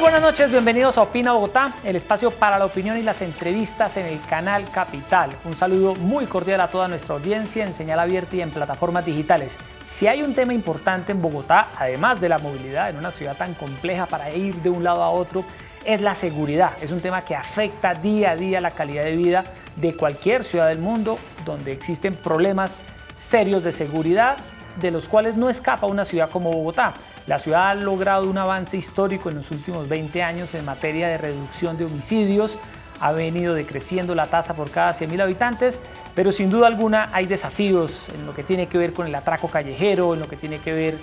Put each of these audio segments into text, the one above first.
buenas noches, bienvenidos a Opina Bogotá, el espacio para la opinión y las entrevistas en el canal Capital. Un saludo muy cordial a toda nuestra audiencia en señal abierta y en plataformas digitales. Si hay un tema importante en Bogotá, además de la movilidad en una ciudad tan compleja para ir de un lado a otro, es la seguridad. Es un tema que afecta día a día la calidad de vida de cualquier ciudad del mundo donde existen problemas serios de seguridad, de los cuales no escapa una ciudad como Bogotá. La ciudad ha logrado un avance histórico en los últimos 20 años en materia de reducción de homicidios, ha venido decreciendo la tasa por cada 100.000 habitantes, pero sin duda alguna hay desafíos en lo que tiene que ver con el atraco callejero, en lo que tiene que ver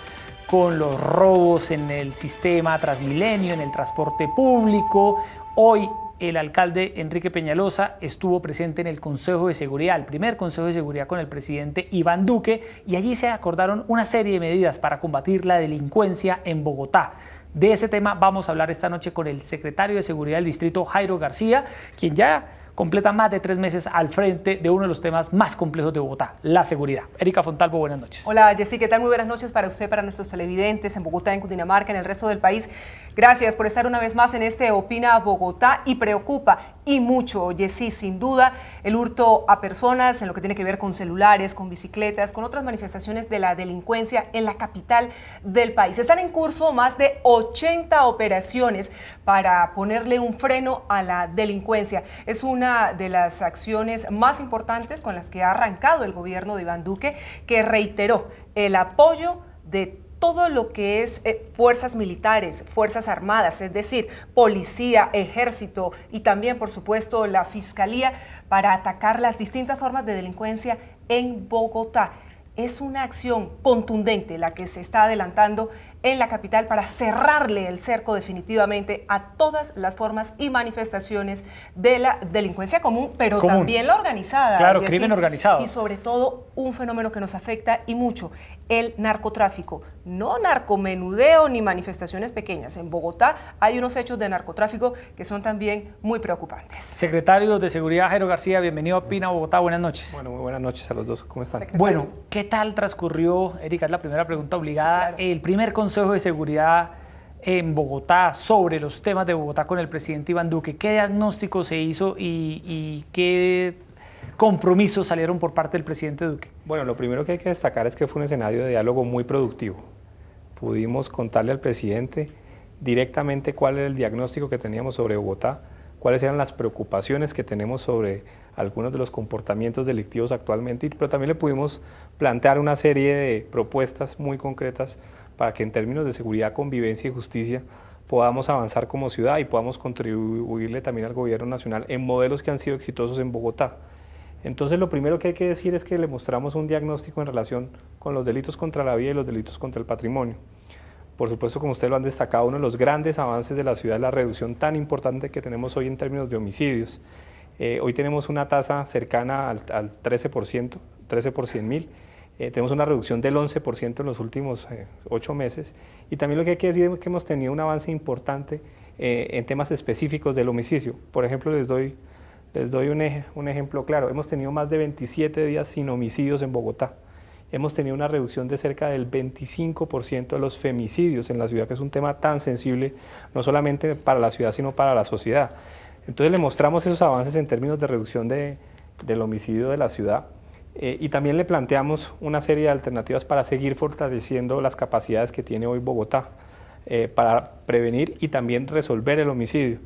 con los robos en el sistema Transmilenio, en el transporte público. Hoy el alcalde Enrique Peñalosa estuvo presente en el Consejo de Seguridad, el primer Consejo de Seguridad con el presidente Iván Duque, y allí se acordaron una serie de medidas para combatir la delincuencia en Bogotá. De ese tema vamos a hablar esta noche con el secretario de Seguridad del distrito, Jairo García, quien ya completa más de 3 meses al frente de uno de los temas más complejos de Bogotá, la seguridad. Erika Fontalvo, buenas noches. Hola, Jessy, ¿qué tal? Muy buenas noches para usted, para nuestros televidentes en Bogotá, en Cundinamarca, en el resto del país. Gracias por estar una vez más en este Opina Bogotá, y preocupa y mucho, Jessy, sin duda, el hurto a personas en lo que tiene que ver con celulares, con bicicletas, con otras manifestaciones de la delincuencia en la capital del país. Están en curso más de 80 operaciones para ponerle un freno a la delincuencia. Es una de las acciones más importantes con las que ha arrancado el gobierno de Iván Duque, que reiteró el apoyo de todo lo que es fuerzas militares, fuerzas armadas, es decir, policía, ejército y también, por supuesto, la fiscalía, para atacar las distintas formas de delincuencia en Bogotá. Es una acción contundente la que se está adelantando en la capital para cerrarle el cerco definitivamente a todas las formas y manifestaciones de la delincuencia común, pero también la organizada. Claro, crimen organizado. Y sobre todo un fenómeno que nos afecta y mucho, el narcotráfico. No narcomenudeo ni manifestaciones pequeñas. En Bogotá hay unos hechos de narcotráfico que son también muy preocupantes. Secretario de Seguridad, Jairo García, bienvenido a Opina Bogotá, buenas noches. Bueno, muy buenas noches a los dos, ¿cómo están? Secretario. Bueno, ¿qué tal transcurrió, Erika, es la primera pregunta obligada, Sí, claro, el primer Consejo de Seguridad en Bogotá sobre los temas de Bogotá con el presidente Iván Duque? ¿Qué diagnóstico se hizo y qué compromisos salieron por parte del presidente Duque? Bueno, lo primero que hay que destacar es que fue un escenario de diálogo muy productivo. Pudimos contarle al presidente directamente cuál era el diagnóstico que teníamos sobre Bogotá, cuáles eran las preocupaciones que tenemos sobre algunos de los comportamientos delictivos actualmente, pero también le pudimos plantear una serie de propuestas muy concretas para que en términos de seguridad, convivencia y justicia podamos avanzar como ciudad y podamos contribuirle también al gobierno nacional en modelos que han sido exitosos en Bogotá. Entonces lo primero que hay que decir es que le mostramos un diagnóstico en relación con los delitos contra la vida y los delitos contra el patrimonio. Por supuesto, como ustedes lo han destacado, uno de los grandes avances de la ciudad es la reducción tan importante que tenemos hoy en términos de homicidios. Hoy tenemos una tasa cercana al 13%, 13 por 100.000. Tenemos una reducción del 11% en los últimos 8 meses. Y también lo que hay que decir es que hemos tenido un avance importante en temas específicos del homicidio. Por ejemplo, les doy un ejemplo claro. Hemos tenido más de 27 días sin homicidios en Bogotá. Hemos tenido una reducción de cerca del 25% de los femicidios en la ciudad, que es un tema tan sensible, no solamente para la ciudad, sino para la sociedad. Entonces le mostramos esos avances en términos de reducción del homicidio de la ciudad, y también le planteamos una serie de alternativas para seguir fortaleciendo las capacidades que tiene hoy Bogotá para prevenir y también resolver el homicidio.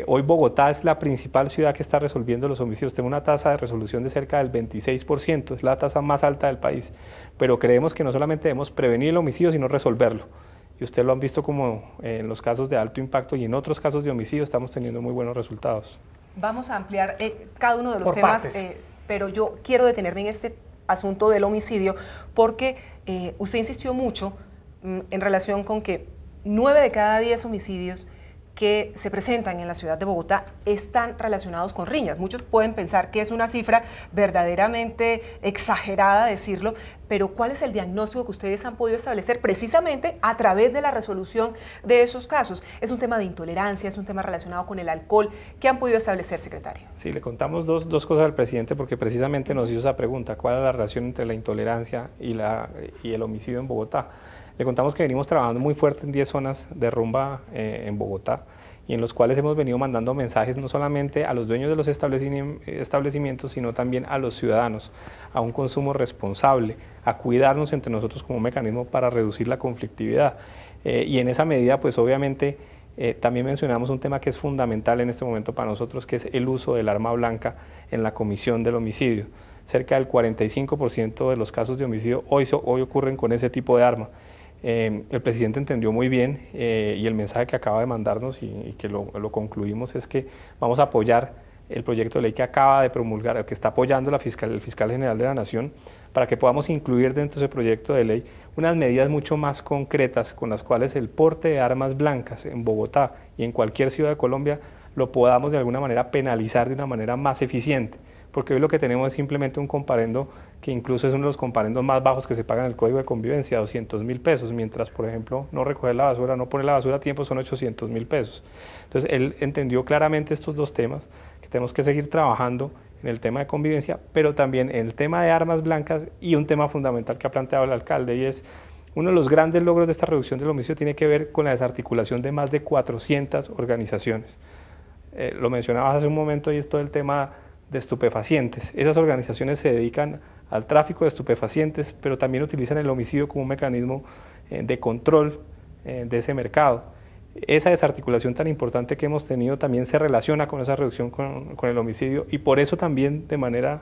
Hoy Bogotá es la principal ciudad que está resolviendo los homicidios. Tenemos una tasa de resolución de cerca del 26%, es la tasa más alta del país, pero creemos que no solamente debemos prevenir el homicidio, sino resolverlo. Y ustedes lo han visto como en los casos de alto impacto y en otros casos de homicidio estamos teniendo muy buenos resultados. Vamos a ampliar cada uno de los temas, pero yo quiero detenerme en este asunto del homicidio porque usted insistió mucho en relación con que 9 de cada 10 homicidios que se presentan en la ciudad de Bogotá están relacionados con riñas. Muchos pueden pensar que es una cifra verdaderamente exagerada decirlo, pero ¿cuál es el diagnóstico que ustedes han podido establecer precisamente a través de la resolución de esos casos? ¿Es un tema de intolerancia? ¿Es un tema relacionado con el alcohol? ¿Qué han podido establecer, secretario? Sí, le contamos dos cosas al presidente porque precisamente nos hizo esa pregunta, ¿cuál es la relación entre la intolerancia y el homicidio en Bogotá? Le contamos que venimos trabajando muy fuerte en 10 zonas de rumba en Bogotá, y en los cuales hemos venido mandando mensajes no solamente a los dueños de los establecimientos, sino también a los ciudadanos, a un consumo responsable, a cuidarnos entre nosotros como un mecanismo para reducir la conflictividad. Y en esa medida, pues obviamente, también mencionamos un tema que es fundamental en este momento para nosotros, que es el uso del arma blanca en la comisión del homicidio. Cerca del 45% de los casos de homicidio hoy ocurren con ese tipo de arma. El presidente entendió muy bien y el mensaje que acaba de mandarnos y que lo concluimos es que vamos a apoyar el proyecto de ley que acaba de promulgar, que está apoyando el fiscal general de la Nación, para que podamos incluir dentro de ese proyecto de ley unas medidas mucho más concretas con las cuales el porte de armas blancas en Bogotá y en cualquier ciudad de Colombia lo podamos de alguna manera penalizar de una manera más eficiente. Porque hoy lo que tenemos es simplemente un comparendo que incluso es uno de los comparendos más bajos que se pagan en el Código de Convivencia, 200.000 pesos, mientras, por ejemplo, no recoger la basura, no poner la basura a tiempo son 800.000 pesos. Entonces, él entendió claramente estos dos temas, que tenemos que seguir trabajando en el tema de convivencia, pero también en el tema de armas blancas y un tema fundamental que ha planteado el alcalde, y es uno de los grandes logros de esta reducción del homicidio tiene que ver con la desarticulación de más de 400 organizaciones. Lo mencionabas hace un momento y es todo el tema de estupefacientes. Esas organizaciones se dedican al tráfico de estupefacientes, pero también utilizan el homicidio como un mecanismo de control de ese mercado. Esa desarticulación tan importante que hemos tenido también se relaciona con esa reducción con el homicidio, y por eso también de manera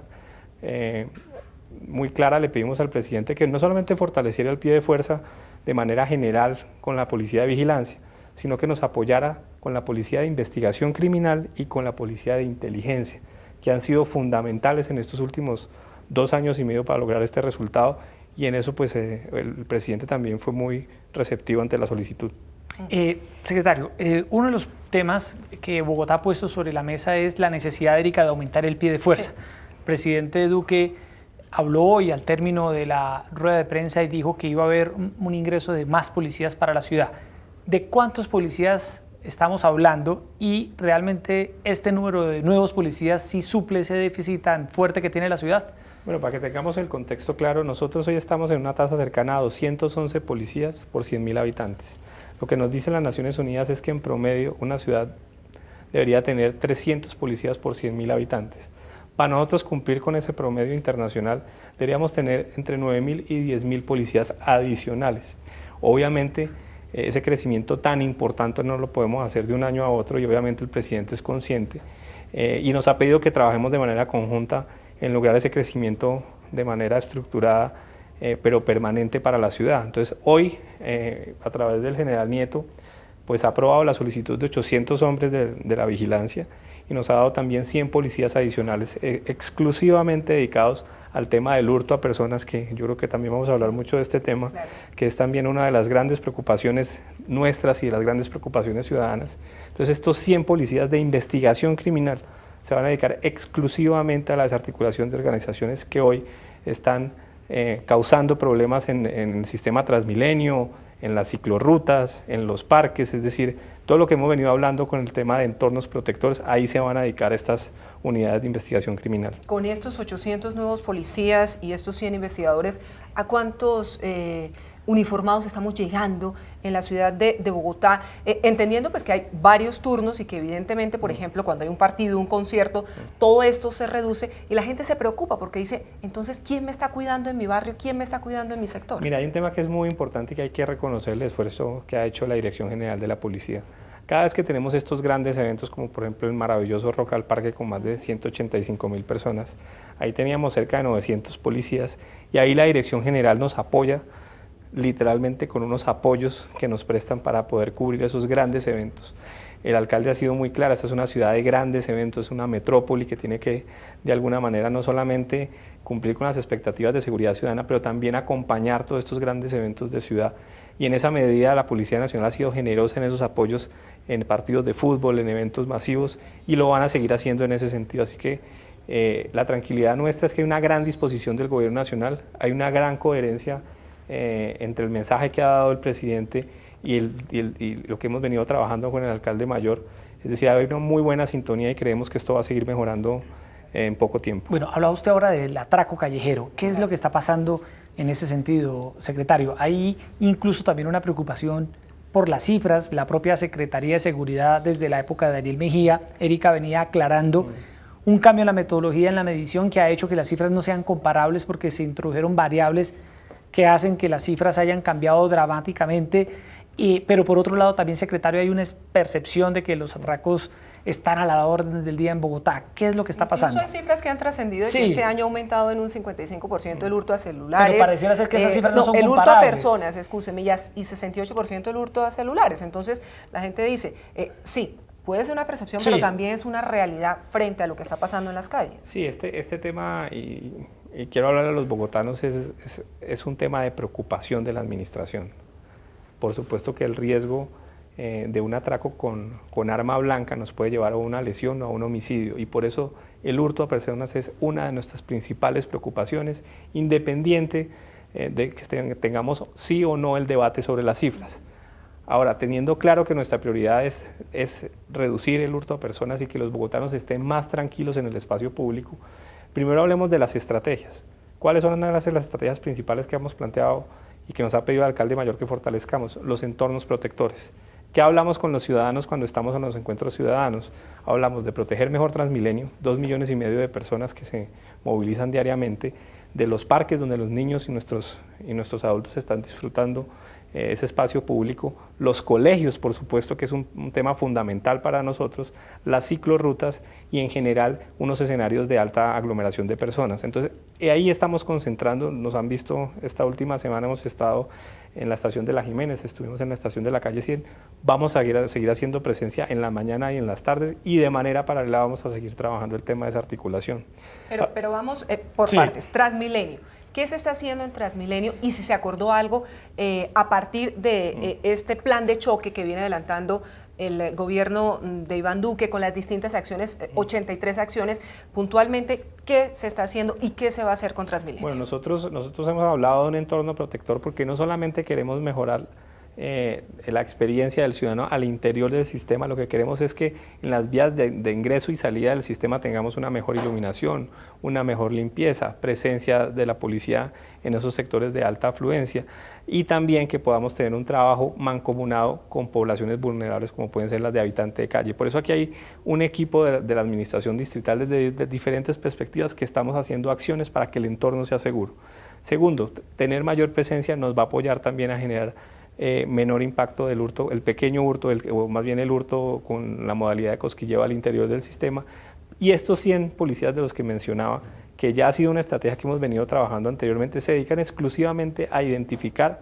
muy clara le pedimos al presidente que no solamente fortaleciera el pie de fuerza de manera general con la policía de vigilancia, sino que nos apoyara con la policía de investigación criminal y con la policía de inteligencia, que han sido fundamentales en estos últimos 2 años y medio para lograr este resultado, y en eso pues el presidente también fue muy receptivo ante la solicitud. Secretario, uno de los temas que Bogotá ha puesto sobre la mesa es la necesidad, Erika, de aumentar el pie de fuerza. Sí. El presidente Duque habló hoy al término de la rueda de prensa y dijo que iba a haber un ingreso de más policías para la ciudad. ¿De cuántos policías estamos hablando y realmente este número de nuevos policías sí suple ese déficit tan fuerte que tiene la ciudad? Bueno, para que tengamos el contexto claro, nosotros hoy estamos en una tasa cercana a 211 policías por 100.000 habitantes. Lo que nos dicen las Naciones Unidas es que en promedio una ciudad debería tener 300 policías por 100.000 habitantes. Para nosotros cumplir con ese promedio internacional deberíamos tener entre 9.000 y 10.000 policías adicionales. Obviamente, ese crecimiento tan importante no lo podemos hacer de un año a otro, y obviamente el presidente es consciente y nos ha pedido que trabajemos de manera conjunta en lograr ese crecimiento de manera estructurada pero permanente para la ciudad. Entonces hoy a través del general Nieto pues ha aprobado la solicitud de 800 hombres de la vigilancia y nos ha dado también 100 policías adicionales exclusivamente dedicados al tema del hurto a personas, que yo creo que también vamos a hablar mucho de este tema, claro, que es también una de las grandes preocupaciones nuestras y de las grandes preocupaciones ciudadanas. Entonces estos 100 policías de investigación criminal se van a dedicar exclusivamente a la desarticulación de organizaciones que hoy están causando problemas en el sistema Transmilenio, en las ciclorrutas, en los parques, es decir, todo lo que hemos venido hablando con el tema de entornos protectores, ahí se van a dedicar estas unidades de investigación criminal. Con estos 800 nuevos policías y estos 100 investigadores, ¿a cuántos uniformados estamos llegando en la ciudad de Bogotá? Entendiendo pues que hay varios turnos y que evidentemente, por ejemplo, cuando hay un partido, un concierto, todo esto se reduce y la gente se preocupa porque dice, entonces, ¿quién me está cuidando en mi barrio? ¿Quién me está cuidando en mi sector? Mira, hay un tema que es muy importante y que hay que reconocer el esfuerzo que ha hecho la Dirección General de la Policía. Cada vez que tenemos estos grandes eventos, como por ejemplo el maravilloso Rock al Parque con más de 185.000 personas, ahí teníamos cerca de 900 policías y ahí la Dirección General nos apoya literalmente con unos apoyos que nos prestan para poder cubrir esos grandes eventos. El alcalde ha sido muy claro, esta es una ciudad de grandes eventos, es una metrópoli que tiene que de alguna manera no solamente cumplir con las expectativas de seguridad ciudadana, pero también acompañar todos estos grandes eventos de ciudad, y en esa medida la Policía Nacional ha sido generosa en esos apoyos en partidos de fútbol, en eventos masivos, y lo van a seguir haciendo en ese sentido. Así que la tranquilidad nuestra es que hay una gran disposición del gobierno nacional, hay una gran coherencia entre el mensaje que ha dado el presidente y lo que hemos venido trabajando con el alcalde mayor. Es decir, hay una muy buena sintonía y creemos que esto va a seguir mejorando en poco tiempo. Bueno, hablaba usted ahora del atraco callejero. ¿Qué es lo que está pasando en ese sentido, secretario? Hay incluso también una preocupación por las cifras. La propia Secretaría de Seguridad, desde la época de Daniel Mejía, Erika venía aclarando un cambio en la metodología en la medición que ha hecho que las cifras no sean comparables porque se introdujeron variables que hacen que las cifras hayan cambiado dramáticamente. Pero por otro lado también, secretario, hay una percepción de que los atracos están a la orden del día en Bogotá. ¿Qué es lo que está pasando? Incluso hay cifras que han trascendido de Sí. que este año ha aumentado en un 55% el hurto a celulares. Pero pareciera ser que esas cifras no son el hurto a comparables. personas, excúseme, y 68% el hurto a celulares. Entonces, la gente dice, sí, puede ser una percepción, Sí. pero también es una realidad frente a lo que está pasando en las calles. Sí, este tema, y quiero hablar a los bogotanos, es un tema de preocupación de la administración. Por supuesto que el riesgo de un atraco con arma blanca nos puede llevar a una lesión o a un homicidio, y por eso el hurto a personas es una de nuestras principales preocupaciones, independiente de que tengamos sí o no el debate sobre las cifras. Ahora, teniendo claro que nuestra prioridad es reducir el hurto a personas y que los bogotanos estén más tranquilos en el espacio público, primero hablemos de las estrategias. ¿Cuáles son las estrategias principales que hemos planteado y que nos ha pedido el alcalde mayor que fortalezcamos? Los entornos protectores. ¿Qué hablamos con los ciudadanos cuando estamos en los encuentros ciudadanos? Hablamos de proteger mejor Transmilenio, 2,5 millones de personas que se movilizan diariamente, de los parques donde los niños y nuestros adultos están disfrutando ese espacio público, los colegios, por supuesto, que es un tema fundamental para nosotros, las ciclorrutas y en general unos escenarios de alta aglomeración de personas. Entonces, ahí estamos concentrando. Nos han visto esta última semana, hemos estado en la estación de La Jiménez, estuvimos en la estación de la calle 100, vamos a seguir haciendo presencia en la mañana y en las tardes, y de manera paralela vamos a seguir trabajando el tema de desarticulación. Pero vamos por Sí. partes. Transmilenio. ¿Qué se está haciendo en Transmilenio? Y si se acordó algo a partir de este plan de choque que viene adelantando el gobierno de Iván Duque con las distintas acciones, 83 acciones, puntualmente, ¿qué se está haciendo y qué se va a hacer con Transmilenio? Bueno, nosotros hemos hablado de un entorno protector porque no solamente queremos mejorar la experiencia del ciudadano al interior del sistema, lo que queremos es que en las vías de ingreso y salida del sistema tengamos una mejor iluminación, una mejor limpieza, presencia de la policía en esos sectores de alta afluencia, y también que podamos tener un trabajo mancomunado con poblaciones vulnerables como pueden ser las de habitante de calle. Por eso aquí hay un equipo de la administración distrital desde diferentes perspectivas que estamos haciendo acciones para que el entorno sea seguro. Segundo, tener mayor presencia nos va a apoyar también a generar menor impacto del hurto, el pequeño hurto, o más bien el hurto con la modalidad de cosquilleo al interior del sistema. Y estos 100 policías de los que mencionaba, que ya ha sido una estrategia que hemos venido trabajando anteriormente, se dedican exclusivamente a identificar,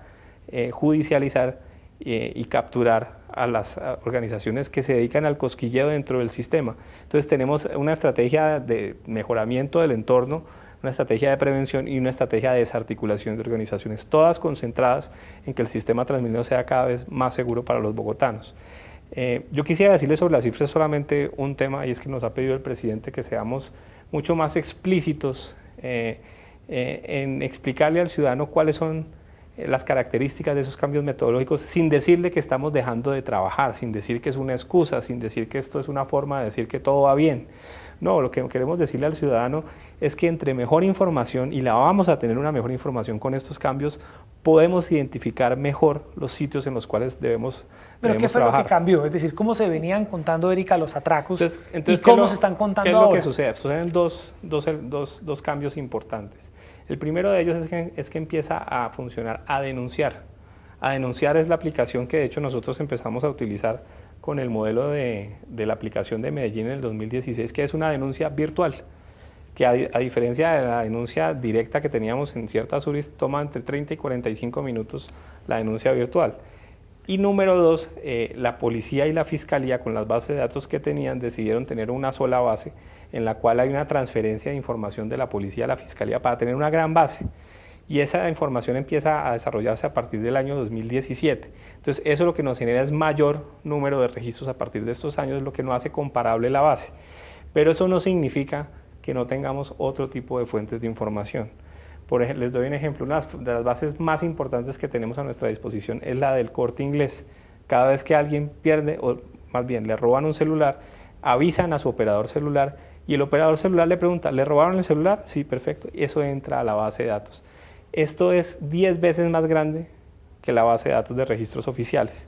judicializar y capturar a las organizaciones que se dedican al cosquilleo dentro del sistema. Entonces tenemos una estrategia de mejoramiento del entorno, una estrategia de prevención y una estrategia de desarticulación de organizaciones, todas concentradas en que el sistema Transmilenio sea cada vez más seguro para los bogotanos. Yo quisiera decirles sobre las cifras solamente un tema, y es que nos ha pedido el presidente que seamos mucho más explícitos en explicarle al ciudadano cuáles son las características de esos cambios metodológicos, sin decirle que estamos dejando de trabajar, sin decir que es una excusa, sin decir que esto es una forma de decir que todo va bien. No, lo que queremos decirle al ciudadano es que entre mejor información, y la vamos a tener una mejor información con estos cambios, podemos identificar mejor los sitios en los cuales debemos ¿Pero qué fue trabajar. lo que cambió? Es decir, ¿cómo se venían contando, Erika, los atracos Entonces, y cómo se están contando ¿qué es lo ahora? que sucede? Suceden dos cambios importantes. El primero de ellos es que empieza a funcionar, a denunciar. A denunciar es la aplicación que de hecho nosotros empezamos a utilizar con el modelo de la aplicación de Medellín en el 2016, que es una denuncia virtual, que a diferencia de la denuncia directa que teníamos en ciertas URIs, toma entre 30 y 45 minutos la denuncia virtual. Y número dos, la policía y la fiscalía, con las bases de datos que tenían, decidieron tener una sola base en la cual hay una transferencia de información de la policía a la fiscalía para tener una gran base. Y esa información empieza a desarrollarse a partir del año 2017. Entonces, eso lo que nos genera es mayor número de registros a partir de estos años, lo que no hace comparable la base. Pero eso no significa que no tengamos otro tipo de fuentes de información. Por ejemplo, les doy un ejemplo, una de las bases más importantes que tenemos a nuestra disposición es la del Corte Inglés. Cada vez que alguien pierde, o más bien le roban un celular, avisan a su operador celular y el operador celular le pregunta, ¿le robaron el celular? Sí, perfecto, eso entra a la base de datos. Esto es 10 veces más grande que la base de datos de registros oficiales.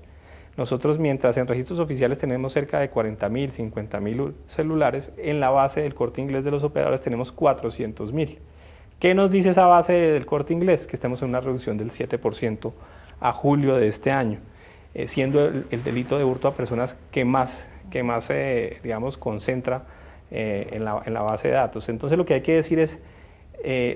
Nosotros, mientras en registros oficiales tenemos cerca de 40.000, 50.000 celulares, en la base del Corte Inglés de los operadores tenemos 400.000. ¿Qué nos dice esa base del Corte Inglés? Que estamos en una reducción del 7% a julio de este año, siendo el delito de hurto a personas que más digamos, concentra en la base de datos. Entonces lo que hay que decir es,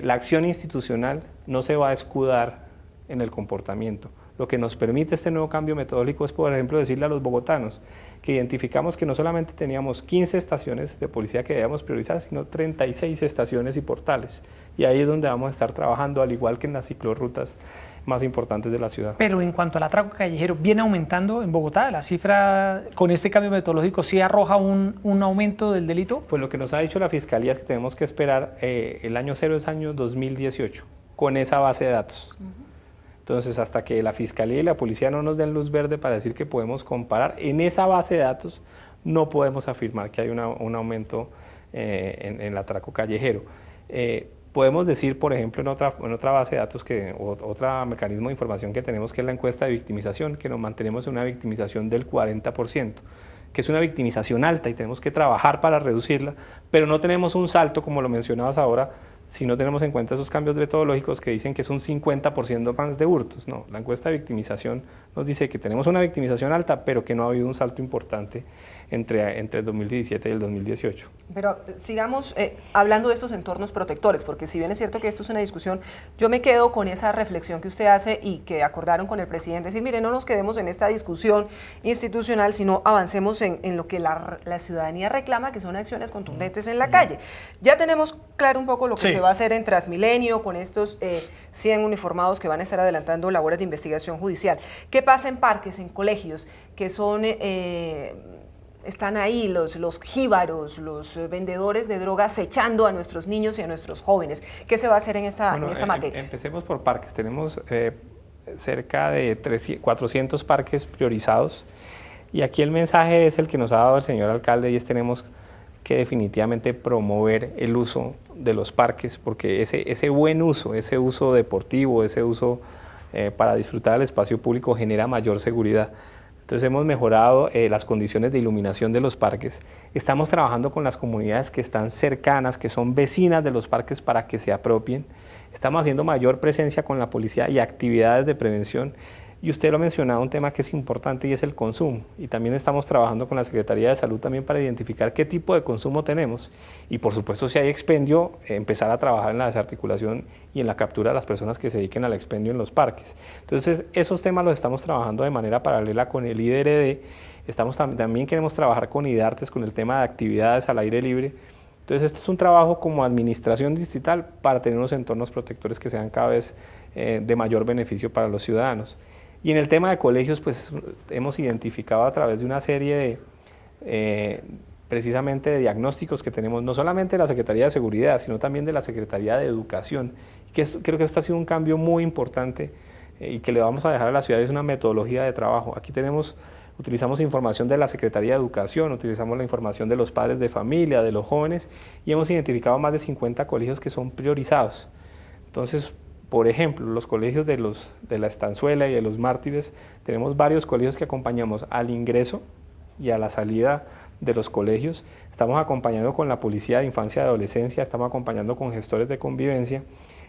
la acción institucional no se va a escudar en el comportamiento. Lo que nos permite este nuevo cambio metodológico es, por ejemplo, decirle a los bogotanos que identificamos que no solamente teníamos 15 estaciones de policía que debíamos priorizar, sino 36 estaciones y portales. Y ahí es donde vamos a estar trabajando, al igual que en las ciclorrutas más importantes de la ciudad. Pero en cuanto al atraco callejero, ¿viene aumentando en Bogotá? ¿La cifra con este cambio metodológico sí arroja un aumento del delito? Pues lo que nos ha dicho la Fiscalía es que tenemos que esperar, el año cero es año 2018, con esa base de datos. Entonces, hasta que la Fiscalía y la Policía no nos den luz verde para decir que podemos comparar, en esa base de datos no podemos afirmar que hay un aumento en el atraco callejero. Podemos decir, por ejemplo, en otra base de datos, otro mecanismo de información que tenemos, que es la encuesta de victimización, que nos mantenemos en una victimización del 40%, que es una victimización alta y tenemos que trabajar para reducirla, pero no tenemos un salto, como lo mencionabas ahora, si no tenemos en cuenta esos cambios metodológicos que dicen que es un 50% más de hurtos. No, la encuesta de victimización nos dice que tenemos una victimización alta, pero que no ha habido un salto importante entre el 2017 y el 2018. Pero sigamos hablando de estos entornos protectores, porque si bien es cierto que esto es una discusión, yo me quedo con esa reflexión que usted hace y que acordaron con el presidente, decir, mire, no nos quedemos en esta discusión institucional, sino avancemos en lo que la ciudadanía reclama, que son acciones contundentes en la calle. Ya tenemos claro un poco lo que se va a hacer en Transmilenio con estos 100 uniformados que van a estar adelantando labores de investigación judicial. ¿Qué pasa en parques, en colegios, que son... están ahí los jíbaros, los vendedores de drogas echando a nuestros niños y a nuestros jóvenes? ¿Qué se va a hacer en esta materia? Empecemos por parques. Tenemos cerca de 400 parques priorizados y aquí el mensaje es el que nos ha dado el señor alcalde y es tenemos que definitivamente promover el uso de los parques porque ese buen uso, ese uso deportivo, ese uso para disfrutar del espacio público genera mayor seguridad. Entonces hemos mejorado las condiciones de iluminación de los parques. Estamos trabajando con las comunidades que están cercanas, que son vecinas de los parques para que se apropien. Estamos haciendo mayor presencia con la policía y actividades de prevención. Y usted lo ha mencionado, un tema que es importante y es el consumo. Y también estamos trabajando con la Secretaría de Salud también para identificar qué tipo de consumo tenemos. Y por supuesto, si hay expendio, empezar a trabajar en la desarticulación y en la captura de las personas que se dediquen al expendio en los parques. Entonces, esos temas los estamos trabajando de manera paralela con el IDRD. También queremos trabajar con IDARTES, con el tema de actividades al aire libre. Entonces, esto es un trabajo como administración distrital para tener unos entornos protectores que sean cada vez de mayor beneficio para los ciudadanos. Y en el tema de colegios, pues hemos identificado a través de una serie de, precisamente de diagnósticos que tenemos, no solamente de la Secretaría de Seguridad, sino también de la Secretaría de Educación, creo que esto ha sido un cambio muy importante y que le vamos a dejar a la ciudad, es una metodología de trabajo. Aquí utilizamos información de la Secretaría de Educación, utilizamos la información de los padres de familia, de los jóvenes, y hemos identificado más de 50 colegios que son priorizados. Entonces, por ejemplo, los colegios de la Estanzuela y de los Mártires, tenemos varios colegios que acompañamos al ingreso y a la salida de los colegios. Estamos acompañando con la Policía de Infancia y Adolescencia, estamos acompañando con gestores de convivencia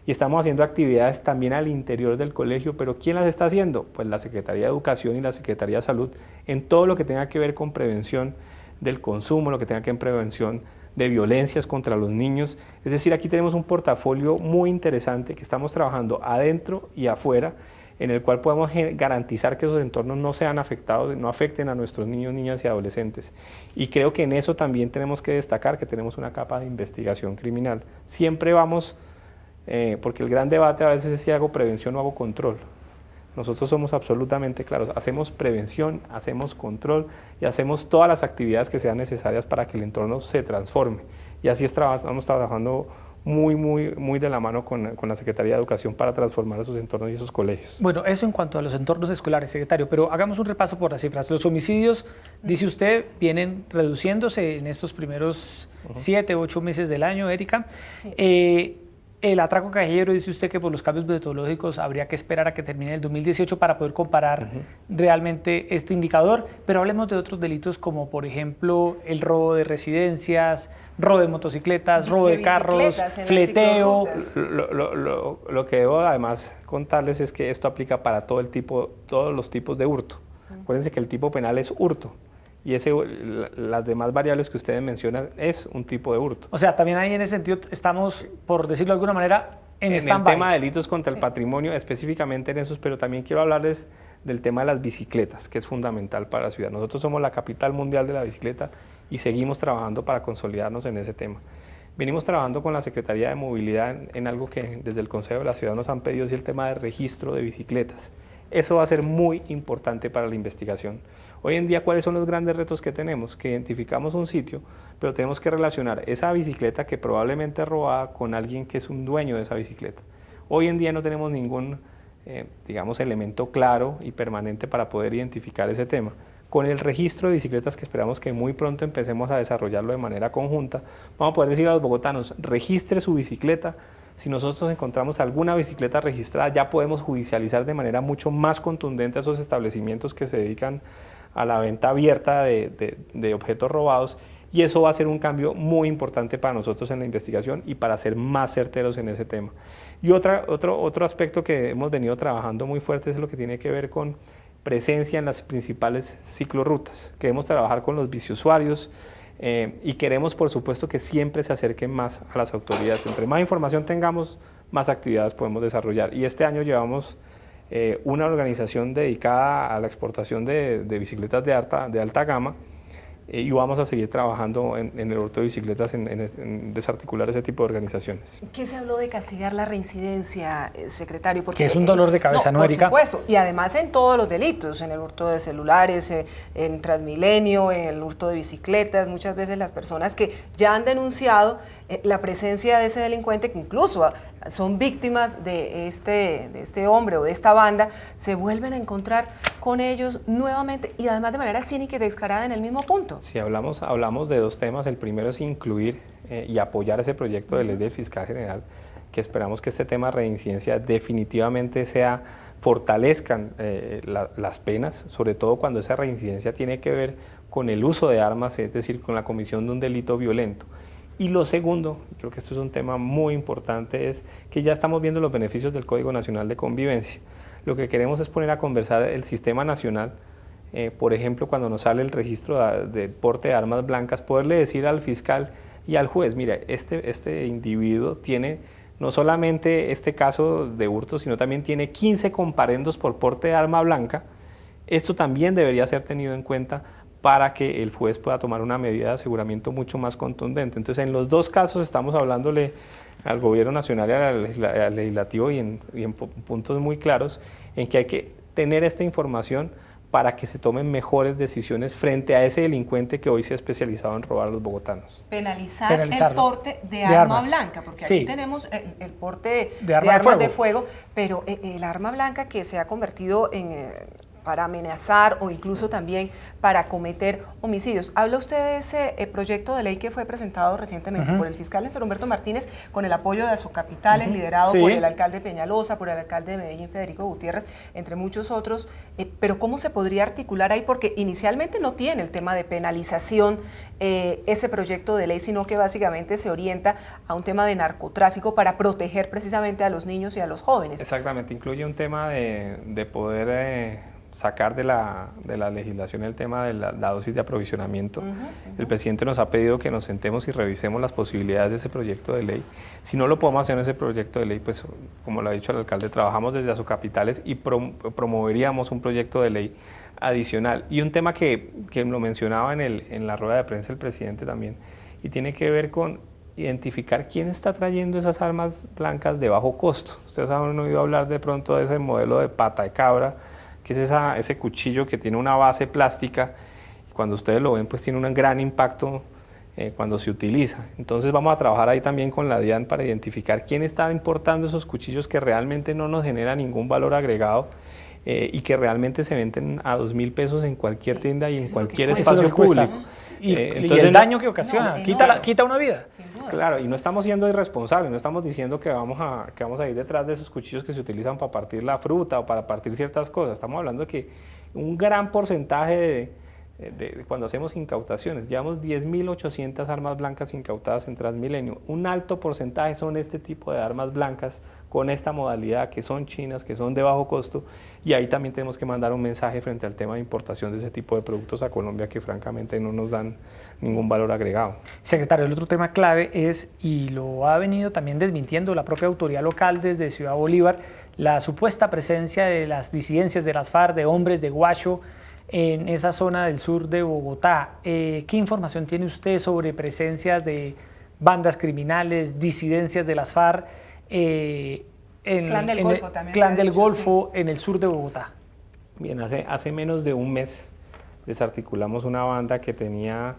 y estamos haciendo actividades también al interior del colegio, pero ¿quién las está haciendo? Pues la Secretaría de Educación y la Secretaría de Salud en todo lo que tenga que ver con prevención del consumo, lo que tenga que ver con prevención de violencias contra los niños. Es decir, aquí tenemos un portafolio muy interesante que estamos trabajando adentro y afuera, en el cual podemos garantizar que esos entornos no sean afectados, no afecten a nuestros niños, niñas y adolescentes. Y creo que en eso también tenemos que destacar que tenemos una capa de investigación criminal. Siempre vamos, porque el gran debate a veces es si hago prevención o hago control. Nosotros somos absolutamente claros, hacemos prevención, hacemos control y hacemos todas las actividades que sean necesarias para que el entorno se transforme. Y así estamos trabajando muy de la mano con la Secretaría de Educación para transformar esos entornos y esos colegios. Bueno, eso en cuanto a los entornos escolares, secretario, pero hagamos un repaso por las cifras. Los homicidios, dice usted, vienen reduciéndose en estos primeros 7, 8 meses del año, Erika. Sí. El atraco callejero, dice usted que por los cambios metodológicos habría que esperar a que termine el 2018 para poder comparar realmente este indicador, pero hablemos de otros delitos como por ejemplo el robo de residencias, robo de motocicletas, robo de carros, fleteo. Lo que debo además contarles es que esto aplica para todos los tipos de hurto. Acuérdense que el tipo penal es hurto. Y las demás variables que ustedes mencionan es un tipo de hurto. O sea, también ahí en ese sentido estamos, por decirlo de alguna manera, en el tema de delitos contra el patrimonio, específicamente en esos, pero también quiero hablarles del tema de las bicicletas, que es fundamental para la ciudad. Nosotros somos la capital mundial de la bicicleta y seguimos trabajando para consolidarnos en ese tema. Venimos trabajando con la Secretaría de Movilidad en algo que desde el Consejo de la Ciudad nos han pedido, es el tema de registro de bicicletas. Eso va a ser muy importante para la investigación. Hoy en día, ¿cuáles son los grandes retos que tenemos? Que identificamos un sitio, pero tenemos que relacionar esa bicicleta que probablemente es robada con alguien que es un dueño de esa bicicleta. Hoy en día no tenemos ningún, digamos, elemento claro y permanente para poder identificar ese tema. Con el registro de bicicletas, que esperamos que muy pronto empecemos a desarrollarlo de manera conjunta, vamos a poder decir a los bogotanos, registre su bicicleta. Si nosotros encontramos alguna bicicleta registrada, ya podemos judicializar de manera mucho más contundente a esos establecimientos que se dedican a la venta abierta de objetos robados, y eso va a ser un cambio muy importante para nosotros en la investigación y para ser más certeros en ese tema. Y otro aspecto que hemos venido trabajando muy fuerte es lo que tiene que ver con presencia en las principales ciclorrutas. Queremos trabajar con los biciusuarios y queremos, por supuesto, que siempre se acerquen más a las autoridades. Entre más información tengamos, más actividades podemos desarrollar. Y este año llevamos una organización dedicada a la exportación de bicicletas de alta gama, y vamos a seguir trabajando en el hurto de bicicletas, en desarticular ese tipo de organizaciones. ¿Qué se habló de castigar la reincidencia, secretario? Porque, que es un dolor de cabeza, ¿no, Erika? Por supuesto, y además en todos los delitos, en el hurto de celulares, en Transmilenio, en el hurto de bicicletas, muchas veces las personas que ya han denunciado la presencia de ese delincuente, que incluso son víctimas de este hombre o de esta banda, se vuelven a encontrar con ellos nuevamente y además de manera cínica y descarada en el mismo punto. Sí, hablamos de dos temas. El primero es incluir y apoyar ese proyecto de ley del fiscal general, que esperamos que este tema de reincidencia definitivamente fortalezcan las penas, sobre todo cuando esa reincidencia tiene que ver con el uso de armas, es decir, con la comisión de un delito violento. Y lo segundo, creo que esto es un tema muy importante, es que ya estamos viendo los beneficios del Código Nacional de Convivencia. Lo que queremos es poner a conversar el sistema nacional, por ejemplo, cuando nos sale el registro de porte de armas blancas, poderle decir al fiscal y al juez, mira, este individuo tiene no solamente este caso de hurto, sino también tiene 15 comparendos por porte de arma blanca. Esto también debería ser tenido en cuenta para que el juez pueda tomar una medida de aseguramiento mucho más contundente. Entonces, en los dos casos estamos hablándole al Gobierno Nacional y al Legislativo y en puntos muy claros en que hay que tener esta información para que se tomen mejores decisiones frente a ese delincuente que hoy se ha especializado en robar a los bogotanos. Penalizar el porte de arma blanca, porque aquí tenemos el porte de armas de fuego, pero el arma blanca que se ha convertido para amenazar o incluso también para cometer homicidios. Habla usted de ese proyecto de ley que fue presentado recientemente por el fiscal Néstor Humberto Martínez con el apoyo de Azocapitales, liderado por el alcalde Peñalosa, por el alcalde de Medellín, Federico Gutiérrez, entre muchos otros, pero ¿cómo se podría articular ahí? Porque inicialmente no tiene el tema de penalización ese proyecto de ley, sino que básicamente se orienta a un tema de narcotráfico para proteger precisamente a los niños y a los jóvenes. Exactamente, incluye un tema de poder sacar de la legislación el tema de la dosis de aprovisionamiento. El presidente nos ha pedido que nos sentemos y revisemos las posibilidades de ese proyecto de ley. Si no lo podemos hacer en ese proyecto de ley, pues como lo ha dicho el alcalde, trabajamos desde Azocapitales y promoveríamos un proyecto de ley adicional. Y un tema que lo mencionaba en la rueda de prensa el presidente también, y tiene que ver con identificar quién está trayendo esas armas blancas de bajo costo. Ustedes han oído hablar de pronto de ese modelo de pata de cabra, que es ese cuchillo que tiene una base plástica, y cuando ustedes lo ven pues tiene un gran impacto cuando se utiliza. Entonces vamos a trabajar ahí también con la DIAN para identificar quién está importando esos cuchillos que realmente no nos genera ningún valor agregado y que realmente se venden a 2.000 pesos en cualquier tienda y en cualquier espacio público. Y Entonces, el daño que ocasiona, no, quita una vida. Claro, y no estamos siendo irresponsables, no estamos diciendo que vamos a ir detrás de esos cuchillos que se utilizan para partir la fruta o para partir ciertas cosas. Estamos hablando de que un gran porcentaje de cuando hacemos incautaciones, llevamos 10.800 armas blancas incautadas en Transmilenio. Un alto porcentaje son este tipo de armas blancas con esta modalidad, que son chinas, que son de bajo costo, y ahí también tenemos que mandar un mensaje frente al tema de importación de ese tipo de productos a Colombia que francamente no nos dan ningún valor agregado. Secretario, el otro tema clave es, y lo ha venido también desmintiendo la propia autoridad local desde Ciudad Bolívar, la supuesta presencia de las disidencias de las FARC, de hombres de Guacho, en esa zona del sur de Bogotá. ¿Qué información tiene usted sobre presencias de bandas criminales, disidencias de las FARC Clan del Golfo también Clan se ha del dicho, Golfo en el sur de Bogotá? Bien, hace menos de un mes desarticulamos una banda que tenía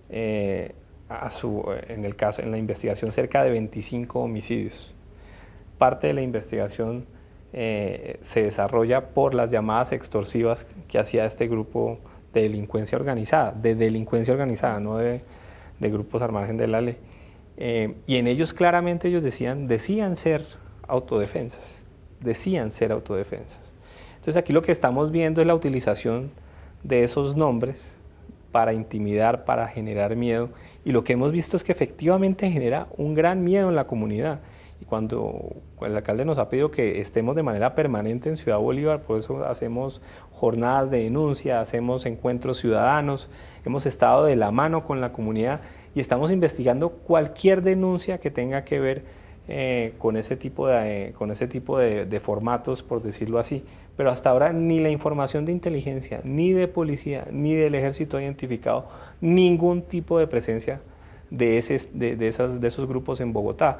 en la investigación cerca de 25 homicidios. Parte de la investigación se desarrolla por las llamadas extorsivas que hacía este grupo de delincuencia organizada, no de grupos al margen de la ley. Y en ellos claramente ellos decían ser autodefensas. Entonces aquí lo que estamos viendo es la utilización de esos nombres para intimidar, para generar miedo, y lo que hemos visto es que efectivamente genera un gran miedo en la comunidad. Y cuando el alcalde nos ha pedido que estemos de manera permanente en Ciudad Bolívar, por eso hacemos jornadas de denuncia, hacemos encuentros ciudadanos, hemos estado de la mano con la comunidad y estamos investigando cualquier denuncia que tenga que ver con ese tipo de formatos, por decirlo así. Pero hasta ahora ni la información de inteligencia, ni de policía, ni del ejército ha identificado ningún tipo de presencia de esos grupos en Bogotá.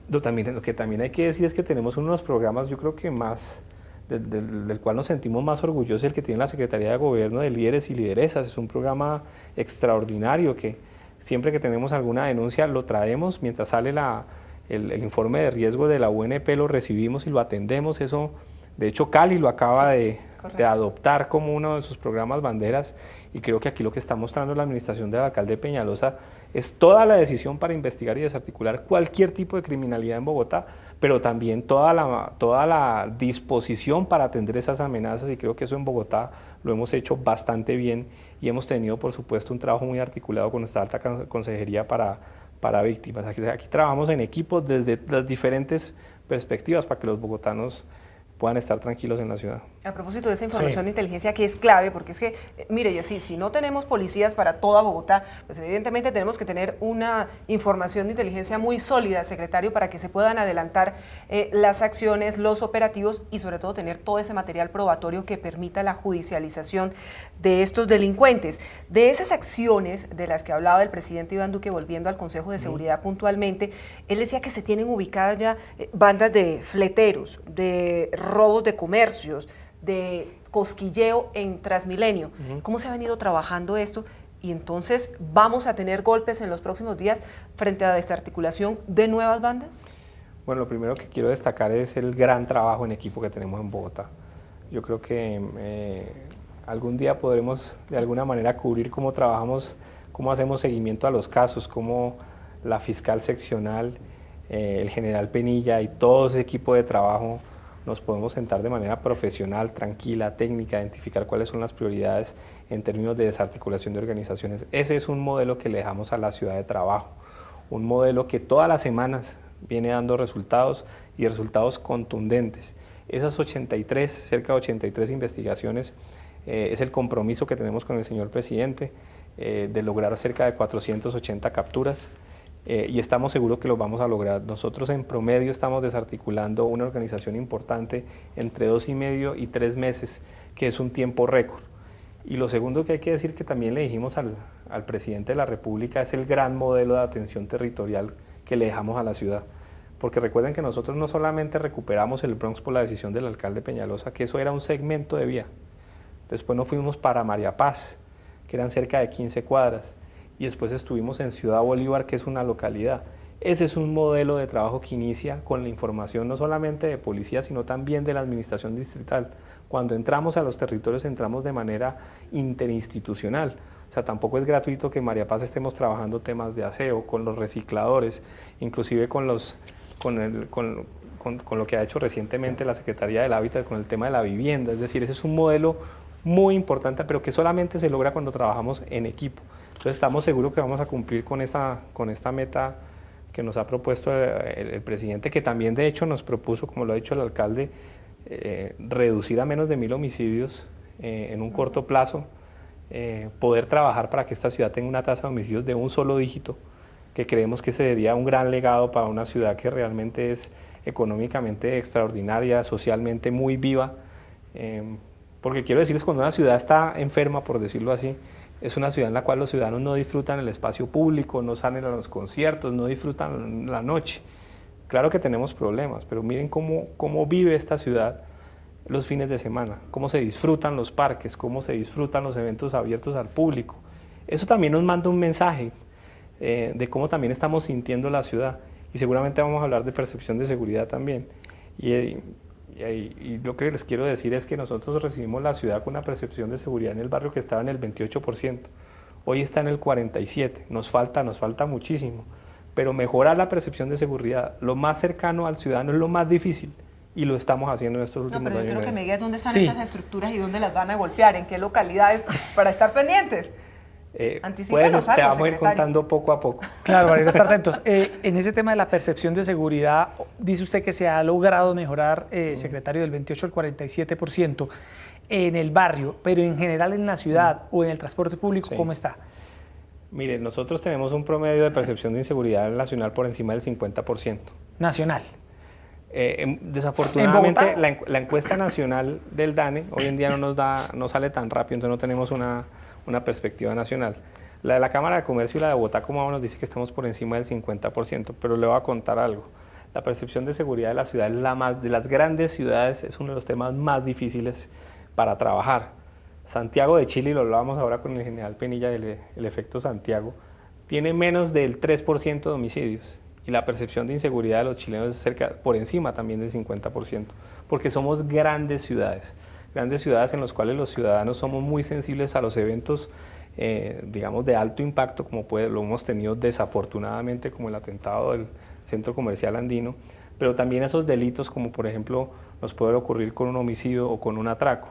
Lo que también hay que decir es que tenemos uno de los programas, yo creo que más, del cual nos sentimos más orgullosos, el que tiene la Secretaría de Gobierno de Líderes y Lideresas. Es un programa extraordinario que siempre que tenemos alguna denuncia lo traemos, mientras sale el informe de riesgo de la UNP lo recibimos y lo atendemos. Eso, de hecho, Cali lo acaba de adoptar como uno de sus programas banderas, y creo que aquí lo que está mostrando la administración del alcalde Peñalosa es toda la decisión para investigar y desarticular cualquier tipo de criminalidad en Bogotá, pero también toda la disposición para atender esas amenazas, y creo que eso en Bogotá lo hemos hecho bastante bien, y hemos tenido, por supuesto, un trabajo muy articulado con nuestra alta consejería para víctimas. Aquí trabajamos en equipos desde las diferentes perspectivas para que los bogotanos puedan estar tranquilos en la ciudad. A propósito de esa información de inteligencia que es clave, porque es que, mire, y así, si no tenemos policías para toda Bogotá, pues evidentemente tenemos que tener una información de inteligencia muy sólida, secretario, para que se puedan adelantar las acciones, los operativos y sobre todo tener todo ese material probatorio que permita la judicialización de estos delincuentes. De esas acciones de las que hablaba el presidente Iván Duque, volviendo al Consejo de Seguridad puntualmente, él decía que se tienen ubicadas ya bandas de fleteros, de robos de comercios, de cosquilleo en Transmilenio. ¿Cómo se ha venido trabajando esto? Y entonces, ¿vamos a tener golpes en los próximos días frente a la desarticulación de nuevas bandas? Bueno, lo primero que quiero destacar es el gran trabajo en equipo que tenemos en Bogotá. Yo creo que algún día podremos de alguna manera cubrir cómo trabajamos, cómo hacemos seguimiento a los casos, cómo la fiscal seccional, el general Penilla y todo ese equipo de trabajo nos podemos sentar de manera profesional, tranquila, técnica, identificar cuáles son las prioridades en términos de desarticulación de organizaciones. Ese es un modelo que le dejamos a la ciudad de trabajo, un modelo que todas las semanas viene dando resultados y resultados contundentes. Esas cerca de 83 investigaciones es el compromiso que tenemos con el señor presidente de lograr cerca de 480 capturas. Y estamos seguros que lo vamos a lograr. Nosotros en promedio estamos desarticulando una organización importante entre 2,5 y 3 meses, que es un tiempo récord. Y lo segundo que hay que decir, que también le dijimos al presidente de la República, es el gran modelo de atención territorial que le dejamos a la ciudad. Porque recuerden que nosotros no solamente recuperamos el Bronx por la decisión del alcalde Peñalosa, que eso era un segmento de vía. Después nos fuimos para María Paz, que eran cerca de 15 cuadras. y después estuvimos en Ciudad Bolívar, que es una localidad. Ese es un modelo de trabajo que inicia con la información no solamente de policía, sino también de la administración distrital. Cuando entramos a los territorios, entramos de manera interinstitucional. O sea, tampoco es gratuito que en María Paz estemos trabajando temas de aseo, con los recicladores, inclusive con lo que ha hecho recientemente la Secretaría del Hábitat con el tema de la vivienda. Es decir, ese es un modelo muy importante, pero que solamente se logra cuando trabajamos en equipo. Entonces estamos seguros que vamos a cumplir con esta meta que nos ha propuesto el presidente, que también de hecho nos propuso, como lo ha dicho el alcalde, reducir a menos de 1000 homicidios en un corto plazo, poder trabajar para que esta ciudad tenga una tasa de homicidios de un solo dígito, que creemos que sería un gran legado para una ciudad que realmente es económicamente extraordinaria, socialmente muy viva, porque quiero decirles, cuando una ciudad está enferma, por decirlo así, es una ciudad en la cual los ciudadanos no disfrutan el espacio público, no salen a los conciertos, no disfrutan la noche. Claro que tenemos problemas, pero miren cómo vive esta ciudad los fines de semana, cómo se disfrutan los parques, cómo se disfrutan los eventos abiertos al público. Eso también nos manda un mensaje de cómo también estamos sintiendo la ciudad, y seguramente vamos a hablar de percepción de seguridad también. Y lo que les quiero decir es que nosotros recibimos la ciudad con una percepción de seguridad en el barrio que estaba en el 28%, hoy está en el 47%, nos falta muchísimo, pero mejorar la percepción de seguridad, lo más cercano al ciudadano, es lo más difícil. Y lo estamos haciendo en estos últimos años. No, pero yo quiero que me digas dónde están esas estructuras y dónde las van a golpear, en qué localidades, para estar pendientes. Pues te vamos a ir contando poco a poco. Claro, para ir a estar atentos. En ese tema de la percepción de seguridad, dice usted que se ha logrado mejorar, secretario, del 28 al 47% en el barrio, pero en general en la ciudad o en el transporte público, sí. ¿Cómo está? Mire, nosotros tenemos un promedio de percepción de inseguridad nacional por encima del 50%. ¿Nacional? Desafortunadamente, la encuesta nacional del DANE hoy en día no sale tan rápido, entonces no tenemos una perspectiva nacional. La de la Cámara de Comercio y la de Bogotá, como nos dice que estamos por encima del 50%, pero le voy a contar algo. La percepción de seguridad de la ciudad, de las grandes ciudades, es uno de los temas más difíciles para trabajar. Santiago de Chile, y lo hablábamos ahora con el general Penilla, el efecto Santiago, tiene menos del 3% de homicidios. Y la percepción de inseguridad de los chilenos es por encima también del 50%, porque somos grandes ciudades en las cuales los ciudadanos somos muy sensibles a los eventos, digamos, de alto impacto, como lo hemos tenido desafortunadamente, como el atentado del Centro Comercial Andino, pero también esos delitos, como por ejemplo nos puede ocurrir con un homicidio o con un atraco,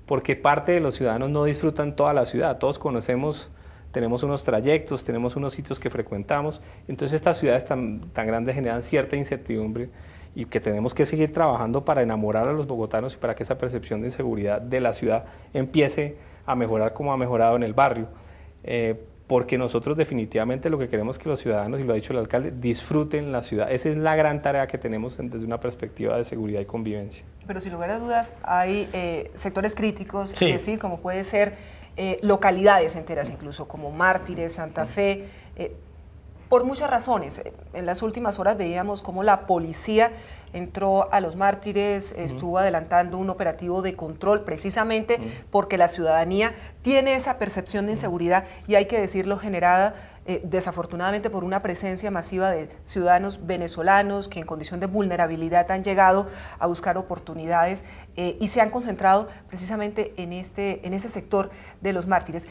porque parte de los ciudadanos no disfrutan toda la ciudad, todos conocemos. Tenemos unos trayectos, tenemos unos sitios que frecuentamos, entonces estas ciudades tan grandes generan cierta incertidumbre y que tenemos que seguir trabajando para enamorar a los bogotanos y para que esa percepción de inseguridad de la ciudad empiece a mejorar como ha mejorado en el barrio, porque nosotros definitivamente lo que queremos es que los ciudadanos, y lo ha dicho el alcalde, disfruten la ciudad. Esa es la gran tarea que tenemos desde una perspectiva de seguridad y convivencia. Pero sin lugar a dudas hay sectores críticos, sí. Es decir, como puede ser localidades enteras incluso, como Mártires, Santa Fe, por muchas razones. En las últimas horas veíamos cómo la policía entró a los Mártires, estuvo adelantando un operativo de control precisamente porque la ciudadanía tiene esa percepción de inseguridad, y hay que decirlo, generada desafortunadamente por una presencia masiva de ciudadanos venezolanos que en condición de vulnerabilidad han llegado a buscar oportunidades y se han concentrado precisamente en ese sector de los Mártires.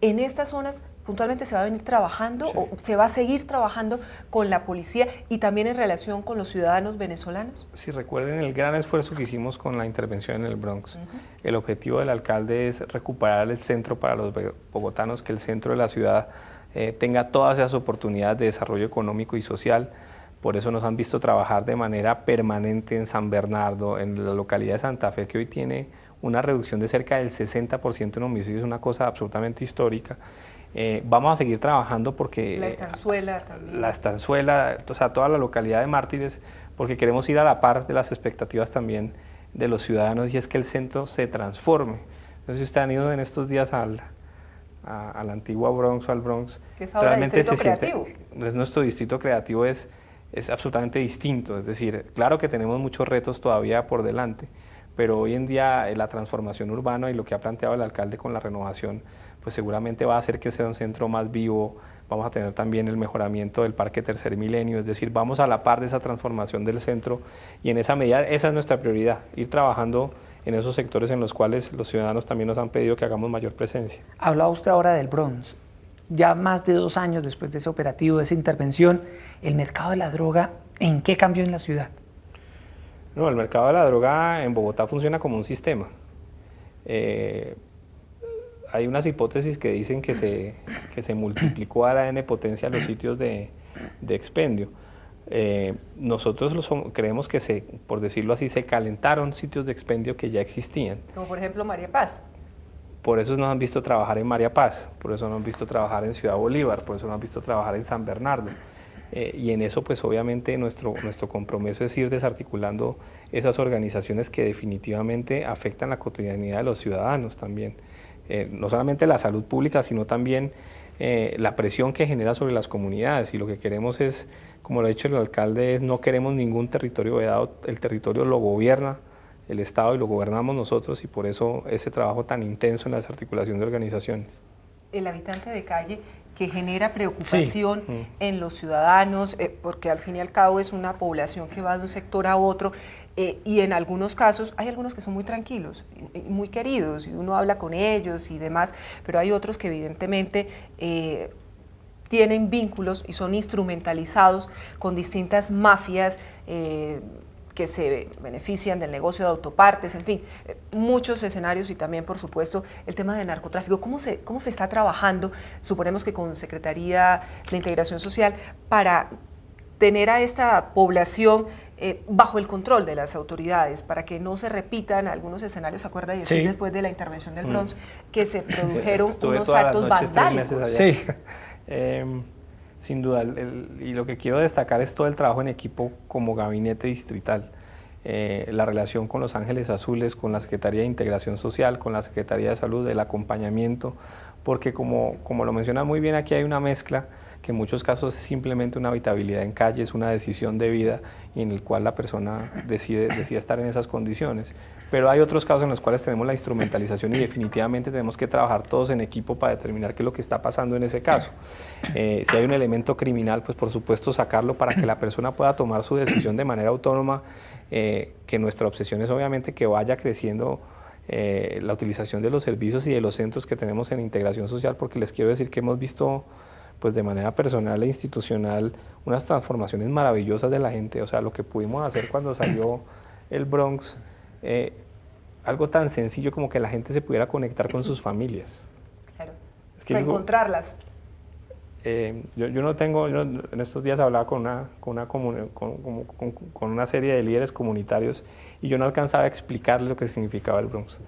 En estas zonas puntualmente se va a venir trabajando, sí, o se va a seguir trabajando con la policía y también en relación con los ciudadanos venezolanos. Sí, recuerden el gran esfuerzo que hicimos con la intervención en el Bronx. El objetivo del alcalde es recuperar el centro para los bogotanos, que el centro de la ciudad tenga todas esas oportunidades de desarrollo económico y social. Por eso nos han visto trabajar de manera permanente en San Bernardo, en la localidad de Santa Fe, que hoy tiene una reducción de cerca del 60% en homicidios, es una cosa absolutamente histórica. Vamos a seguir trabajando porque... La Estanzuela también. La Estanzuela, o sea, toda la localidad de Mártires, porque queremos ir a la par de las expectativas también de los ciudadanos, y es que el centro se transforme. Entonces, si ustedes han ido en estos días a la antigua Bronx o al Bronx, que es ahora realmente distrito creativo. Nuestro distrito creativo es absolutamente distinto, es decir, claro que tenemos muchos retos todavía por delante, pero hoy en día la transformación urbana y lo que ha planteado el alcalde con la renovación pues seguramente va a hacer que sea un centro más vivo. Vamos a tener también el mejoramiento del Parque Tercer Milenio, es decir, vamos a la par de esa transformación del centro y en esa medida esa es nuestra prioridad, ir trabajando en esos sectores en los cuales los ciudadanos también nos han pedido que hagamos mayor presencia. Hablaba usted ahora del Bronx. Ya más de 2 años después de ese operativo, de esa intervención, ¿el mercado de la droga en qué cambió en la ciudad? No, el mercado de la droga en Bogotá funciona como un sistema. Hay unas hipótesis que dicen que se multiplicó a la n potencia los sitios de expendio. Nosotros creemos que por decirlo así, se calentaron sitios de expendio que ya existían. Como por ejemplo María Paz. Por eso nos han visto trabajar en María Paz, por eso nos han visto trabajar en Ciudad Bolívar, por eso nos han visto trabajar en San Bernardo. Y en eso pues obviamente nuestro compromiso es ir desarticulando esas organizaciones que definitivamente afectan la cotidianidad de los ciudadanos también. No solamente la salud pública, sino también la presión que genera sobre las comunidades. Y lo que queremos es, como lo ha dicho el alcalde, no queremos ningún territorio vedado, el territorio lo gobierna el Estado y lo gobernamos nosotros y por eso ese trabajo tan intenso en la desarticulación de organizaciones. El habitante de calle que genera preocupación en los ciudadanos, porque al fin y al cabo es una población que va de un sector a otro, y en algunos casos hay algunos que son muy tranquilos, muy queridos, y uno habla con ellos y demás, pero hay otros que evidentemente tienen vínculos y son instrumentalizados con distintas mafias que se benefician del negocio de autopartes, en fin, muchos escenarios y también, por supuesto, el tema de narcotráfico. ¿Cómo se está trabajando, suponemos que con Secretaría de Integración Social, para tener a esta población bajo el control de las autoridades, para que no se repitan algunos escenarios? Acuerda decir, sí, después de la intervención del Bronx, que se produjeron unos actos vandálicos. Sí. Sin duda, y lo que quiero destacar es todo el trabajo en equipo como gabinete distrital, la relación con Los Ángeles Azules, con la Secretaría de Integración Social, con la Secretaría de Salud, el acompañamiento, porque como lo menciona muy bien, aquí hay una mezcla que en muchos casos es simplemente una habitabilidad en calle, es una decisión de vida y en el cual la persona decide estar en esas condiciones. Pero hay otros casos en los cuales tenemos la instrumentalización y definitivamente tenemos que trabajar todos en equipo para determinar qué es lo que está pasando en ese caso. Si hay un elemento criminal, pues por supuesto sacarlo para que la persona pueda tomar su decisión de manera autónoma, que nuestra obsesión es obviamente que vaya creciendo la utilización de los servicios y de los centros que tenemos en integración social, porque les quiero decir que hemos visto pues de manera personal e institucional unas transformaciones maravillosas de la gente. O sea, lo que pudimos hacer cuando salió el Bronx, algo tan sencillo como que la gente se pudiera conectar con sus familias. Claro, es que encontrarlas. Yo en estos días hablaba con una serie de líderes comunitarios y yo no alcanzaba a explicarles lo que significaba el Bronx.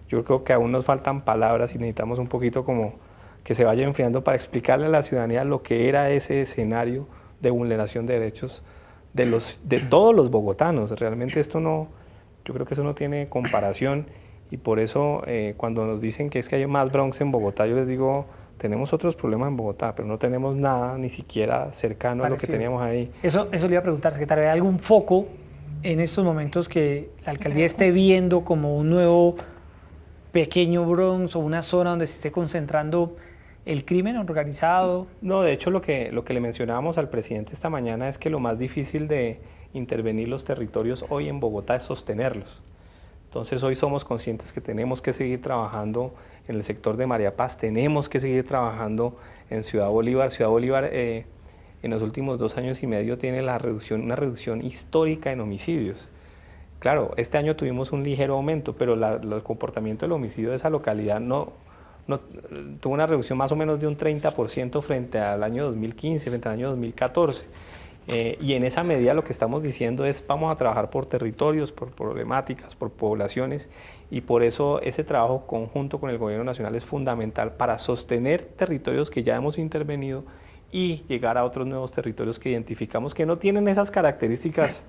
Yo creo que aún nos faltan palabras y necesitamos un poquito como que se vaya enfriando para explicarle a la ciudadanía lo que era ese escenario de vulneración de derechos de todos los bogotanos. Realmente yo creo que eso no tiene comparación y por eso cuando nos dicen que es que hay más Bronx en Bogotá, yo les digo, tenemos otros problemas en Bogotá, pero no tenemos nada ni siquiera cercano a lo que teníamos ahí. Eso le iba a preguntar, secretario, ¿hay algún foco en estos momentos que la alcaldía esté viendo como un nuevo pequeño Bronx o una zona donde se esté concentrando el crimen organizado? No, de hecho lo que le mencionábamos al presidente esta mañana es que lo más difícil de intervenir los territorios hoy en Bogotá es sostenerlos. Entonces hoy somos conscientes que tenemos que seguir trabajando en el sector de María Paz, tenemos que seguir trabajando en Ciudad Bolívar. Ciudad Bolívar en los últimos 2 años y medio tiene una reducción histórica en homicidios. Claro, este año tuvimos un ligero aumento, pero el comportamiento del homicidio de esa localidad tuvo una reducción más o menos de un 30% frente al año 2015, frente al año 2014. Y en esa medida lo que estamos diciendo es vamos a trabajar por territorios, por problemáticas, por poblaciones y por eso ese trabajo conjunto con el gobierno nacional es fundamental para sostener territorios que ya hemos intervenido y llegar a otros nuevos territorios que identificamos que no tienen esas características,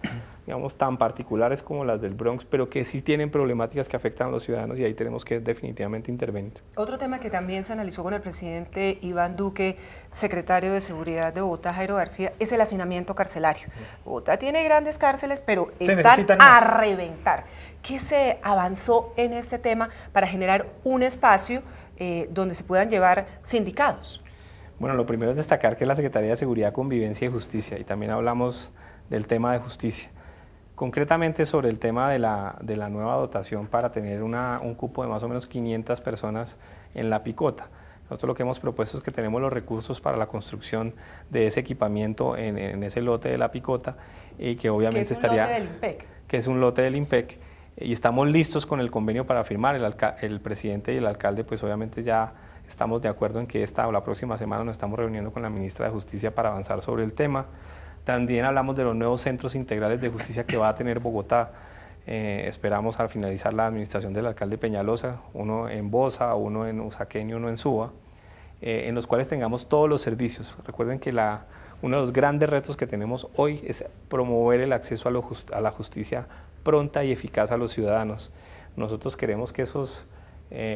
digamos, tan particulares como las del Bronx, pero que sí tienen problemáticas que afectan a los ciudadanos y ahí tenemos que definitivamente intervenir. Otro tema que también se analizó con el presidente Iván Duque, secretario de Seguridad de Bogotá, Jairo García, es el hacinamiento carcelario. Bogotá tiene grandes cárceles, pero están a reventar. ¿Qué se avanzó en este tema para generar un espacio donde se puedan llevar sindicados? Bueno, lo primero es destacar que es la Secretaría de Seguridad, Convivencia y Justicia, y también hablamos del tema de justicia. Concretamente sobre el tema de la nueva dotación para tener un cupo de más o menos 500 personas en la picota. Nosotros lo que hemos propuesto es que tenemos los recursos para la construcción de ese equipamiento en ese lote de la picota y que obviamente estaría... ¿Lote del IMPEC? Que es un lote del IMPEC y estamos listos con el convenio para firmar. El presidente y el alcalde pues obviamente ya estamos de acuerdo en que esta o la próxima semana nos estamos reuniendo con la ministra de Justicia para avanzar sobre el tema. También hablamos de los nuevos centros integrales de justicia que va a tener Bogotá. Esperamos al finalizar la administración del alcalde Peñalosa, uno en Bosa, uno en Usaquén y uno en Suba, en los cuales tengamos todos los servicios. Recuerden que uno de los grandes retos que tenemos hoy es promover el acceso a la justicia pronta y eficaz a los ciudadanos. Nosotros queremos que esos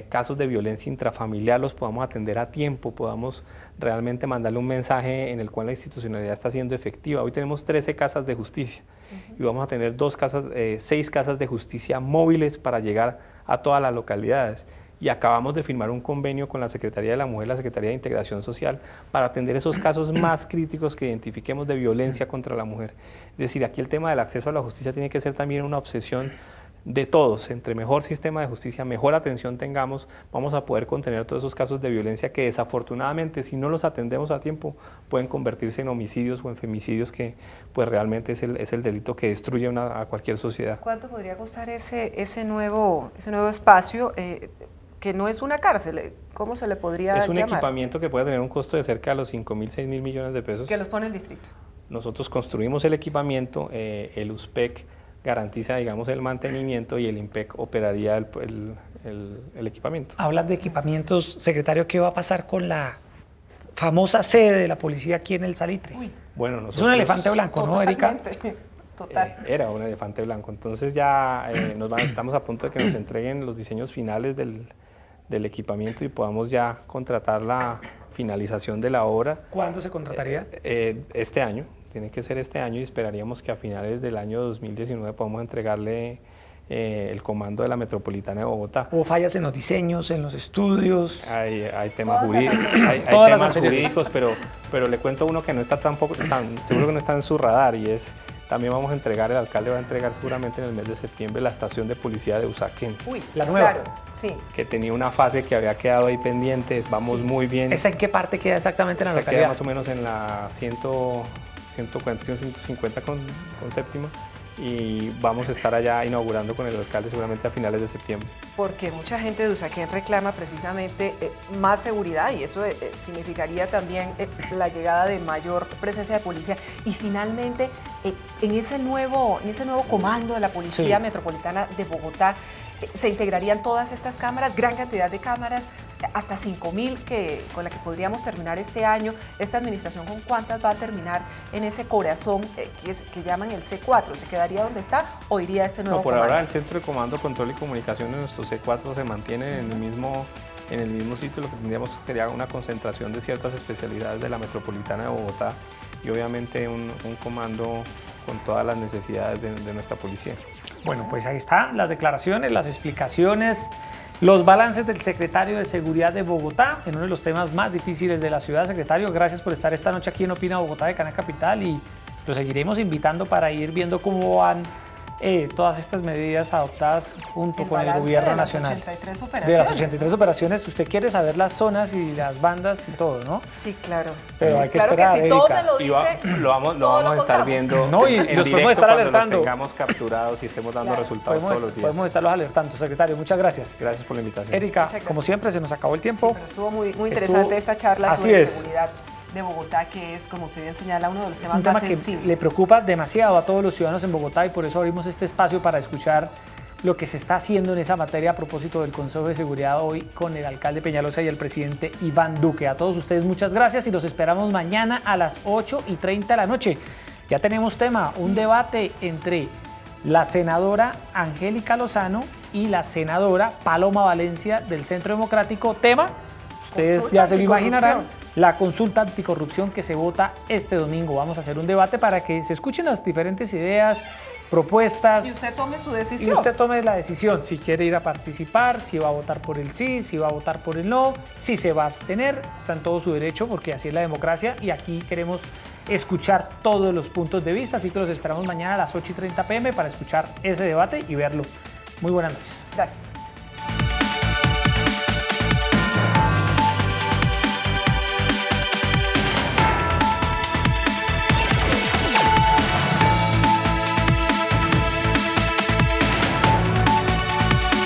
casos de violencia intrafamiliar los podamos atender a tiempo, podamos realmente mandarle un mensaje en el cual la institucionalidad está siendo efectiva. Hoy tenemos 13 casas de justicia y vamos a tener 6 casas de justicia móviles para llegar a todas las localidades. Y acabamos de firmar un convenio con la Secretaría de la Mujer, la Secretaría de Integración Social, para atender esos casos más críticos que identifiquemos de violencia contra la mujer. Es decir, aquí el tema del acceso a la justicia tiene que ser también una obsesión de todos. Entre mejor sistema de justicia, mejor atención tengamos, vamos a poder contener todos esos casos de violencia que desafortunadamente, si no los atendemos a tiempo, pueden convertirse en homicidios o en femicidios, que pues realmente es el delito que destruye a cualquier sociedad. ¿Cuánto podría costar ese nuevo espacio? Que no es una cárcel, ¿cómo se le podría llamar? Es un equipamiento que puede tener un costo de cerca de los 5.000, 6.000 millones de pesos. ¿Que los pone el distrito? Nosotros construimos el equipamiento, el USPEC garantiza, digamos, el mantenimiento y el IMPEC operaría el equipamiento. Hablas de equipamientos, secretario, ¿qué va a pasar con la famosa sede de la policía aquí en el Salitre? Uy. Bueno, nosotros, es un elefante blanco, ¿no, Erika? Total. Era un elefante blanco. Entonces ya estamos a punto de que nos entreguen los diseños finales del equipamiento y podamos ya contratar la finalización de la obra. ¿Cuándo se contrataría? Este año. Tiene que ser este año y esperaríamos que a finales del año 2019 podamos entregarle el comando de la Metropolitana de Bogotá. ¿Hubo fallas en los diseños, en los estudios? Hay temas jurídicos, pero le cuento uno que no está seguro que no está en su radar, y es, también vamos a entregar, el alcalde va a entregar seguramente en el mes de septiembre la estación de policía de Usaquén. Uy, la nueva. Claro, sí. Que tenía una fase que había quedado ahí pendiente, vamos muy bien. ¿Esa en qué parte queda exactamente en la localidad? Queda más o menos en la 140, 150 con séptima, y vamos a estar allá inaugurando con el alcalde seguramente a finales de septiembre. Porque mucha gente de Usaquén reclama precisamente más seguridad, y eso significaría también la llegada de mayor presencia de policía. Y finalmente, en ese nuevo comando de la Policía Metropolitana de Bogotá, se integrarían todas estas cámaras, gran cantidad de cámaras, hasta 5.000 con la que podríamos terminar este año. Esta administración, ¿con cuántas va a terminar en ese corazón que llaman el C4? ¿Se quedaría donde está o iría a este nuevo por comando? Ahora el Centro de Comando, Control y Comunicación de nuestro C4 se mantiene en el mismo sitio. Lo que tendríamos sería una concentración de ciertas especialidades de la Metropolitana de Bogotá y obviamente un comando con todas las necesidades de nuestra policía. Bueno, pues ahí están las declaraciones, las explicaciones, los balances del secretario de Seguridad de Bogotá en uno de los temas más difíciles de la ciudad. Secretario, gracias por estar esta noche aquí en Opina Bogotá de Canal Capital, y lo seguiremos invitando para ir viendo cómo van todas estas medidas adoptadas junto con el gobierno nacional. De las 83 operaciones, usted quiere saber las zonas y las bandas y todo, ¿no? Sí, claro. Pero sí, hay que claro esperar, que si todo me lo dice, lo vamos a estar viendo no, y en los podemos estar alertando. Los tengamos capturados y estemos dando resultados todos los días. Podemos estarlos alertando. Secretario, muchas gracias. Gracias por la invitación. Erika, como siempre, se nos acabó el tiempo. Sí, pero estuvo muy interesante esta charla Así sobre es. seguridad de Bogotá, que es, como usted bien señala, uno de los Es temas un tema más que sensibles. le preocupa demasiado a todos los ciudadanos en Bogotá, y por eso abrimos este espacio para escuchar lo que se está haciendo en esa materia a propósito del Consejo de Seguridad hoy con el alcalde Peñalosa y el presidente Iván Duque. A todos ustedes muchas gracias y los esperamos mañana a las 8:30 de la noche. Ya tenemos tema, un debate entre la senadora Angélica Lozano y la senadora Paloma Valencia del Centro Democrático. Tema, ustedes Consulta ya se lo imaginarán, anticorrupción. la consulta anticorrupción que se vota este domingo. Vamos a hacer un debate para que se escuchen las diferentes ideas propuestas. Y usted tome su Y decisión. usted tome la decisión si quiere ir a participar, si va a votar por el sí, si va a votar por el no, si se va a abstener. Está en todo su derecho porque así es la democracia y aquí queremos escuchar todos los puntos de vista. Así que los esperamos mañana a las 8:30 p.m. para escuchar ese debate y verlo. Muy buenas noches. Gracias.